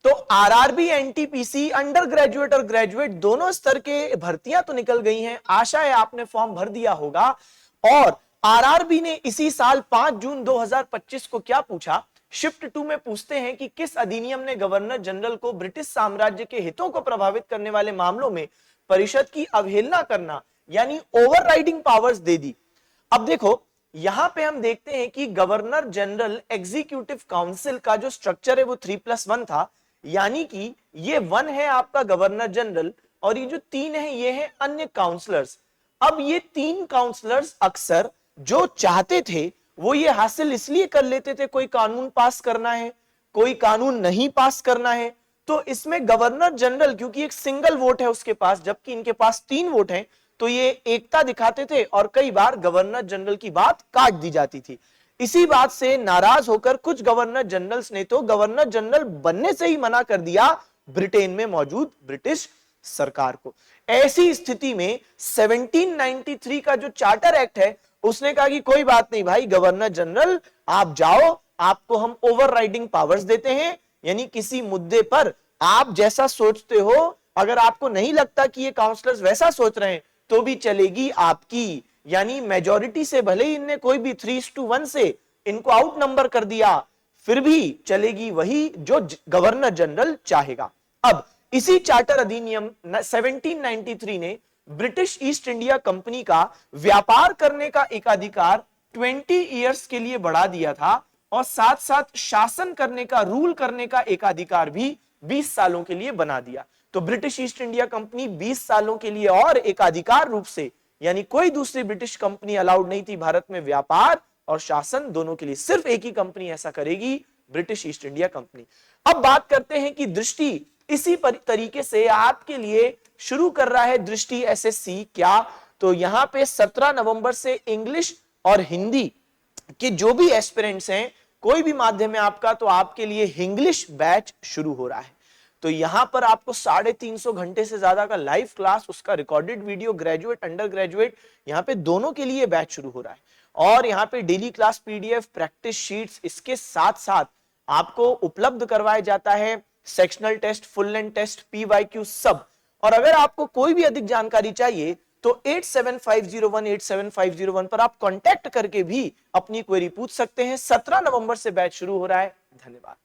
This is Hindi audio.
तो आरआरबी, एनटीपीसी, अंडर ग्रेजुएट और ग्रेजुएट दोनों स्तर के भर्तियां तो निकल गई हैं। आशा है आपने फॉर्म भर दिया होगा। और आरआरबी ने इसी साल 5 जून 2025 को क्या पूछा, शिफ्ट 2 में पूछते हैं कि किस अधिनियम ने गवर्नर जनरल को ब्रिटिश साम्राज्य के हितों को प्रभावित करने वाले मामलों में परिषद की अवहेलना करना यानी ओवरराइडिंग पावर्स दे दी। अब देखो यहां पे हम देखते हैं कि गवर्नर जनरल एग्जीक्यूटिव काउंसिल का जो स्ट्रक्चर है वो 3+1 था, यानी कि ये 1 है आपका गवर्नर जनरल और ये जो 3 है ये है अन्य काउंसलर्स। अब ये 3 काउंसलर्स अक्सर जो चाहते थे वो ये हासिल इसलिए कर लेते थे, कोई कानून पास करना है, कोई कानून नहीं पास करना है, तो इसमें गवर्नर जनरल क्योंकि एक सिंगल वोट है उसके पास, जबकि इनके पास 3 वोट हैं, तो ये एकता दिखाते थे और कई बार गवर्नर जनरल की बात काट दी जाती थी। इसी बात से नाराज होकर कुछ गवर्नर जनरल्स ने तो गवर्नर जनरल बनने से ही मना कर दिया ब्रिटेन में मौजूद ब्रिटिश सरकार को। ऐसी स्थिति में 1793 का जो चार्टर एक्ट है उसने कहा कि कोई बात नहीं भाई गवर्नर जनरल आप जाओ, आपको हम ओवरराइडिंग पावर्स देते हैं, यानी किसी मुद्दे पर आप जैसा सोचते हो, अगर आपको नहीं लगता कि ये काउंसलर्स वैसा सोच रहे हैं तो भी चलेगी आपकी, यानी मेजॉरिटी से भले ही इनने कोई भी 3:1 से इनको आउट नंबर कर दिया फिर भी चलेगी वही जो गवर्नर जनरल चाहेगा। अब इसी चार्टर अधिनियम 1793 ने ब्रिटिश ईस्ट इंडिया कंपनी का व्यापार करने का एकाधिकार 20 इयर्स के लिए बढ़ा दिया था और साथ साथ शासन करने का, रूल करने का एकाधिकार भी 20 सालों के लिए बना दिया। तो ब्रिटिश ईस्ट इंडिया कंपनी 20 सालों के लिए और एकाधिकार रूप से, यानी कोई दूसरी ब्रिटिश कंपनी अलाउड नहीं थी भारत में व्यापार और शासन दोनों के लिए, सिर्फ एक ही कंपनी ऐसा करेगी, ब्रिटिश ईस्ट इंडिया कंपनी। अब बात करते हैं कि दृष्टि इसी तरीके से आपके लिए शुरू कर रहा है दृष्टि एसएससी क्या, तो यहां पे 17 नवंबर से इंग्लिश और हिंदी के जो भी एस्पिरेंट्स हैं, कोई भी माध्यम है आपका, तो आपके लिए इंग्लिश बैच शुरू हो रहा है। तो यहां पर आपको 350 घंटे से ज्यादा का लाइव क्लास, उसका recorded video, graduate under graduate, यहां पे दोनों के लिए बैच शुरू हो रहा है। और यहां पे daily class PDF, practice sheets, इसके साथ साथ आपको उपलब्ध करवाया जाता है sectional test, full length test, PYQ सब। और अगर आपको कोई भी अधिक जानकारी चाहिए तो 8750187501 पर आप कांटेक्ट करके भी अपनी क्वेरी पूछ सकते हैं। 17 नवंबर से बैच शुरू हो रहा है। धन्यवाद।